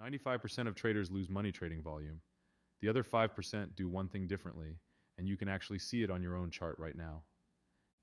95% of traders lose money trading volume. The other 5% do one thing differently, and you can actually see it on your own chart right now.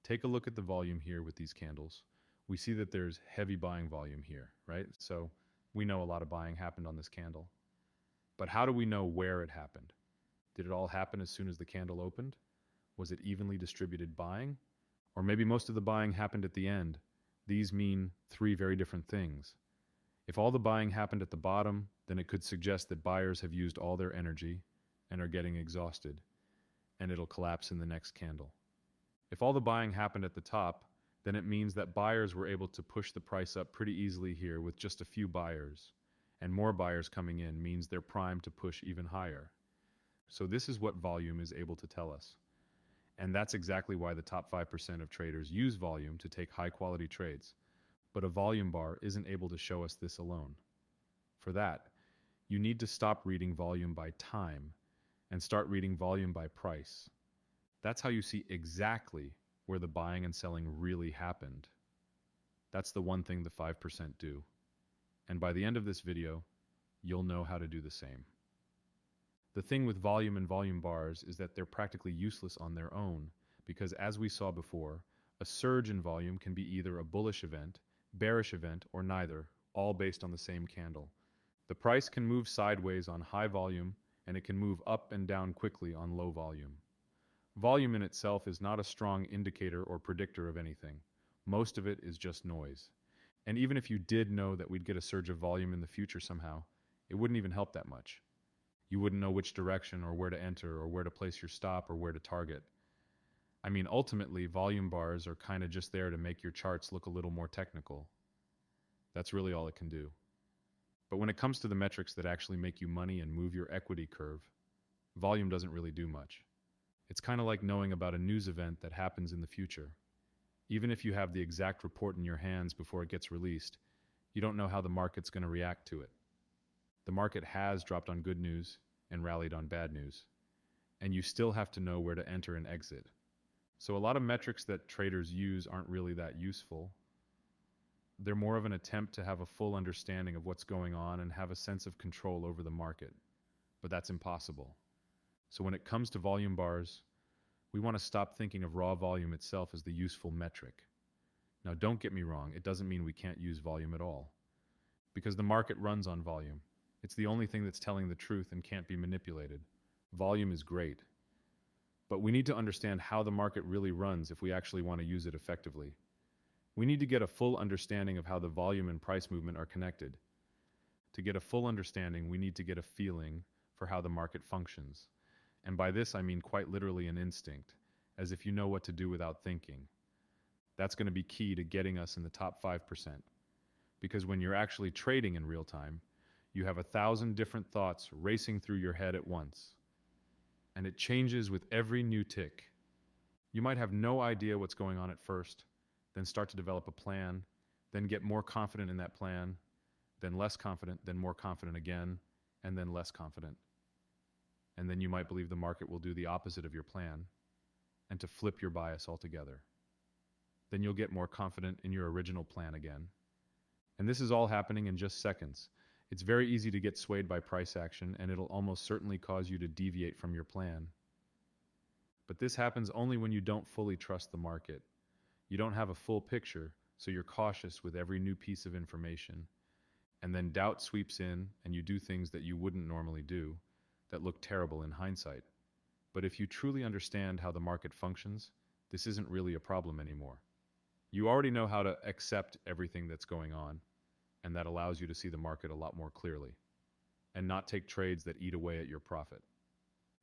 Take a look at the volume here with these candles. We see that there's heavy buying volume here, right? So we know a lot of buying happened on this candle. But how do we know where it happened? Did it all happen as soon as the candle opened? Was it evenly distributed buying? Or maybe most of the buying happened at the end. These mean three very different things. If all the buying happened at the bottom, then it could suggest that buyers have used all their energy and are getting exhausted, and it'll collapse in the next candle. If all the buying happened at the top, then it means that buyers were able to push the price up pretty easily here with just a few buyers, and more buyers coming in means they're primed to push even higher. So this is what volume is able to tell us. And that's exactly why the top 5% of traders use volume to take high-quality trades. But a volume bar isn't able to show us this alone. For that, you need to stop reading volume by time and start reading volume by price. That's how you see exactly where the buying and selling really happened. That's the one thing the 5% do. And by the end of this video, you'll know how to do the same. The thing with volume and volume bars is that they're practically useless on their own, because as we saw before, a surge in volume can be either a bullish event, bearish event, or neither, all based on the same candle. The price can move sideways on high volume, and it can move up and down quickly on low volume. Volume in itself is not a strong indicator or predictor of anything. Most of it is just noise. And even if you did know that we'd get a surge of volume in the future somehow, it wouldn't even help that much. You wouldn't know which direction or where to enter or where to place your stop or where to target. I mean, ultimately, volume bars are kind of just there to make your charts look a little more technical. That's really all it can do. But when it comes to the metrics that actually make you money and move your equity curve, volume doesn't really do much. It's kind of like knowing about a news event that happens in the future. Even if you have the exact report in your hands before it gets released, you don't know how the market's going to react to it. The market has dropped on good news and rallied on bad news, and you still have to know where to enter and exit. So a lot of metrics that traders use aren't really that useful. They're more of an attempt to have a full understanding of what's going on and have a sense of control over the market. But that's impossible. So when it comes to volume bars, we want to stop thinking of raw volume itself as the useful metric. Now don't get me wrong, it doesn't mean we can't use volume at all. Because the market runs on volume. It's the only thing that's telling the truth and can't be manipulated. Volume is great. But we need to understand how the market really runs if we actually want to use it effectively. We need to get a full understanding of how the volume and price movement are connected. To get a full understanding, we need to get a feeling for how the market functions. And by this, I mean quite literally an instinct, as if you know what to do without thinking. That's going to be key to getting us in the top 5%. Because when you're actually trading in real time, you have 1,000 different thoughts racing through your head at once. And it changes with every new tick. You might have no idea what's going on at first, then start to develop a plan, then get more confident in that plan, then less confident, then more confident again, and then less confident. And then you might believe the market will do the opposite of your plan, and to flip your bias altogether. Then you'll get more confident in your original plan again. And this is all happening in just seconds. It's very easy to get swayed by price action, and it'll almost certainly cause you to deviate from your plan. But this happens only when you don't fully trust the market. You don't have a full picture, so you're cautious with every new piece of information. And then doubt sweeps in, and you do things that you wouldn't normally do, that look terrible in hindsight. But if you truly understand how the market functions, this isn't really a problem anymore. You already know how to accept everything that's going on, and that allows you to see the market a lot more clearly, and not take trades that eat away at your profit.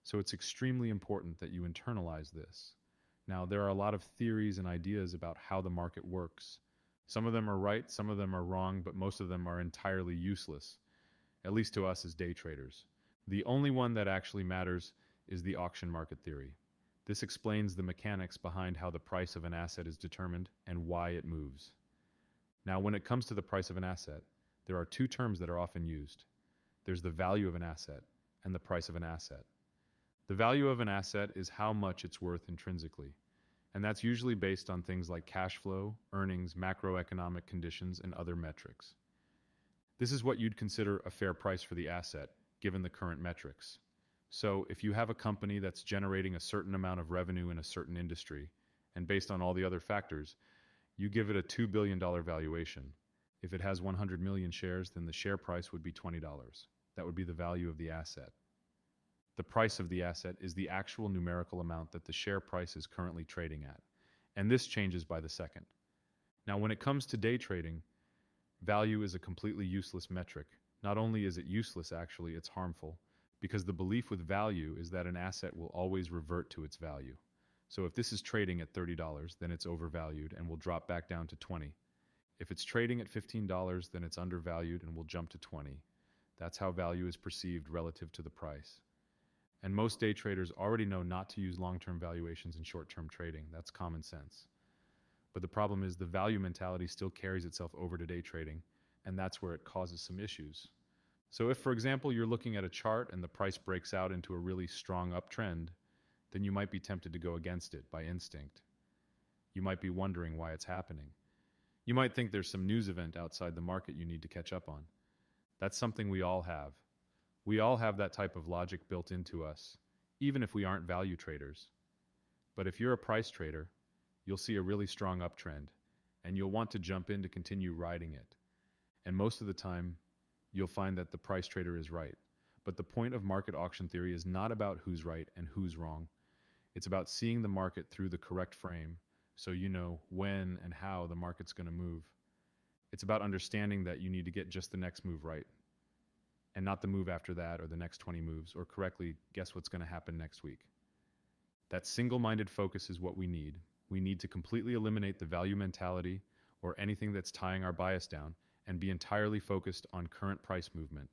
So it's extremely important that you internalize this. Now, there are a lot of theories and ideas about how the market works. Some of them are right, some of them are wrong, but most of them are entirely useless, at least to us as day traders. The only one that actually matters is the auction market theory. This explains the mechanics behind how the price of an asset is determined and why it moves. Now, when it comes to the price of an asset, there are two terms that are often used. There's the value of an asset and the price of an asset. The value of an asset is how much it's worth intrinsically, and that's usually based on things like cash flow, earnings, macroeconomic conditions, and other metrics. This is what you'd consider a fair price for the asset, given the current metrics. So, if you have a company that's generating a certain amount of revenue in a certain industry, and based on all the other factors, you give it a $2 billion valuation. If it has 100 million shares, then the share price would be $20. That would be the value of the asset. The price of the asset is the actual numerical amount that the share price is currently trading at, and this changes by the second. Now, when it comes to day trading, value is a completely useless metric. Not only is it useless, actually, it's harmful, because the belief with value is that an asset will always revert to its value. So if this is trading at $30, then it's overvalued and will drop back down to 20. If it's trading at $15, then it's undervalued and will jump to 20. That's how value is perceived relative to the price. And most day traders already know not to use long-term valuations in short-term trading. That's common sense. But the problem is the value mentality still carries itself over to day trading, and that's where it causes some issues. So if, for example, you're looking at a chart and the price breaks out into a really strong uptrend, then you might be tempted to go against it by instinct. You might be wondering why it's happening. You might think there's some news event outside the market you need to catch up on. That's something we all have. We all have that type of logic built into us, even if we aren't value traders. But if you're a price trader, you'll see a really strong uptrend, and you'll want to jump in to continue riding it. And most of the time, you'll find that the price trader is right. But the point of market auction theory is not about who's right and who's wrong. It's about seeing the market through the correct frame, so you know when and how the market's going to move. It's about understanding that you need to get just the next move right, and not the move after that or the next 20 moves, or correctly guess what's going to happen next week. That single-minded focus is what we need. We need to completely eliminate the value mentality or anything that's tying our bias down and be entirely focused on current price movement.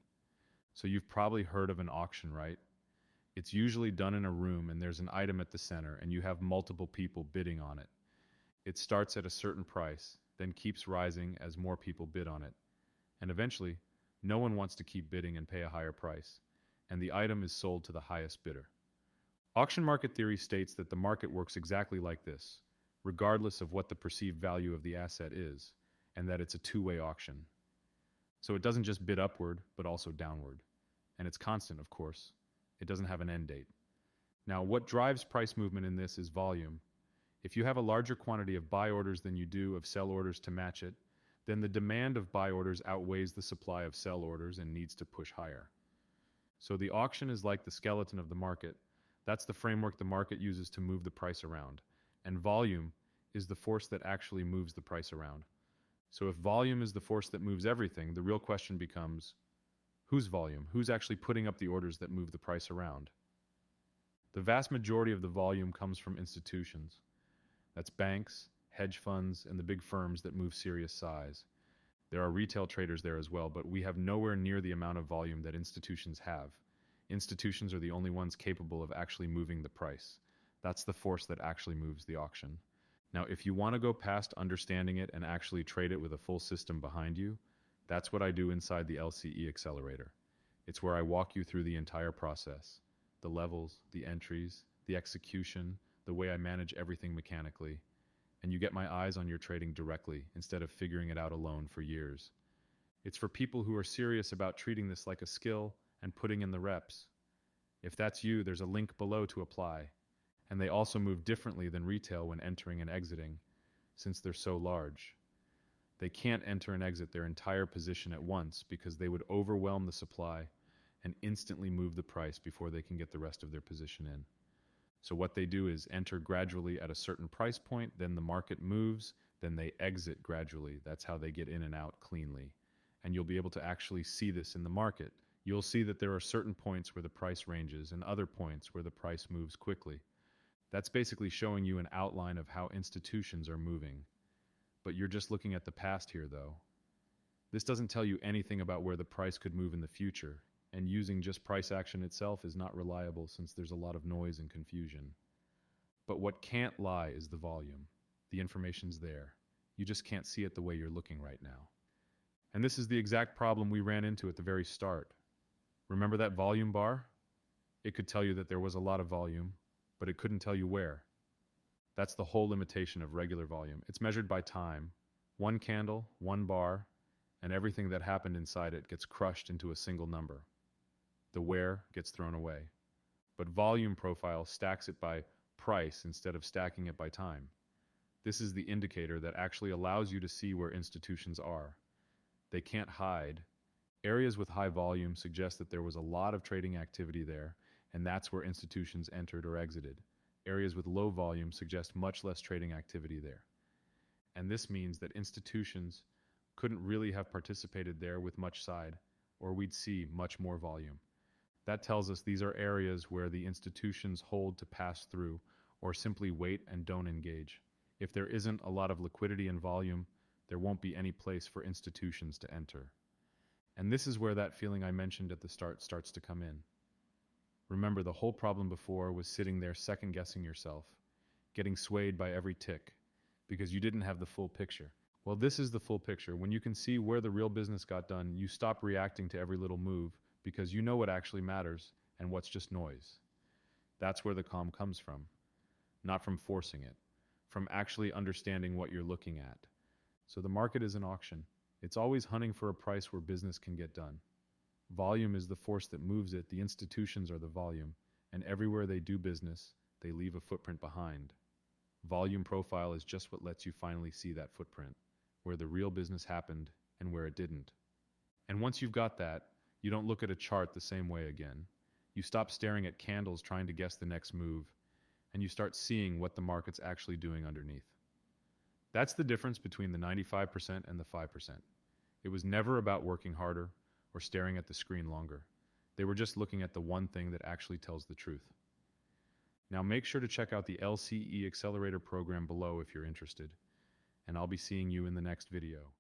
So you've probably heard of an auction, right? It's usually done in a room and there's an item at the center and you have multiple people bidding on it. It starts at a certain price, then keeps rising as more people bid on it. And eventually, no one wants to keep bidding and pay a higher price, and the item is sold to the highest bidder. Auction market theory states that the market works exactly like this, regardless of what the perceived value of the asset is, and that it's a two-way auction. So it doesn't just bid upward, but also downward. And it's constant, of course. It doesn't have an end date. Now, what drives price movement in this is volume. If you have a larger quantity of buy orders than you do of sell orders to match it, then the demand of buy orders outweighs the supply of sell orders and needs to push higher. So the auction is like the skeleton of the market. That's the framework the market uses to move the price around. And volume is the force that actually moves the price around. So if volume is the force that moves everything, the real question becomes, whose volume? Who's actually putting up the orders that move the price around? The vast majority of the volume comes from institutions. That's banks, hedge funds, and the big firms that move serious size. There are retail traders there as well, but we have nowhere near the amount of volume that institutions have. Institutions are the only ones capable of actually moving the price. That's the force that actually moves the auction. Now, if you want to go past understanding it and actually trade it with a full system behind you, that's what I do inside the LCE Accelerator. It's where I walk you through the entire process. The levels, the entries, the execution, the way I manage everything mechanically. And you get my eyes on your trading directly instead of figuring it out alone for years. It's for people who are serious about treating this like a skill and putting in the reps. If that's you, there's a link below to apply. And they also move differently than retail when entering and exiting, since they're so large. They can't enter and exit their entire position at once because they would overwhelm the supply and instantly move the price before they can get the rest of their position in. So what they do is enter gradually at a certain price point, then the market moves, then they exit gradually. That's how they get in and out cleanly. And you'll be able to actually see this in the market. You'll see that there are certain points where the price ranges and other points where the price moves quickly. That's basically showing you an outline of how institutions are moving. But you're just looking at the past here, though. This doesn't tell you anything about where the price could move in the future, and using just price action itself is not reliable since there's a lot of noise and confusion. But what can't lie is the volume. The information's there. You just can't see it the way you're looking right now. And this is the exact problem we ran into at the very start. Remember that volume bar? It could tell you that there was a lot of volume, but it couldn't tell you where. That's the whole limitation of regular volume. It's measured by time. One candle, one bar, and everything that happened inside it gets crushed into a single number. The where gets thrown away. But volume profile stacks it by price instead of stacking it by time. This is the indicator that actually allows you to see where institutions are. They can't hide. Areas with high volume suggest that there was a lot of trading activity there, and that's where institutions entered or exited. Areas with low volume suggest much less trading activity there. And this means that institutions couldn't really have participated there with much side, or we'd see much more volume. That tells us these are areas where the institutions hold to pass through, or simply wait and don't engage. If there isn't a lot of liquidity and volume, there won't be any place for institutions to enter. And this is where that feeling I mentioned at the start starts to come in. Remember, the whole problem before was sitting there second-guessing yourself, getting swayed by every tick, because you didn't have the full picture. Well, this is the full picture. When you can see where the real business got done, you stop reacting to every little move, because you know what actually matters and what's just noise. That's where the calm comes from, not from forcing it, from actually understanding what you're looking at. So the market is an auction. It's always hunting for a price where business can get done. Volume is the force that moves it, the institutions are the volume, and everywhere they do business, they leave a footprint behind. Volume profile is just what lets you finally see that footprint, where the real business happened and where it didn't. And once you've got that, you don't look at a chart the same way again. You stop staring at candles trying to guess the next move, and you start seeing what the market's actually doing underneath. That's the difference between the 95% and the 5%. It was never about working harder or staring at the screen longer. They were just looking at the one thing that actually tells the truth. Now make sure to check out the LCE Accelerator program below if you're interested, and I'll be seeing you in the next video.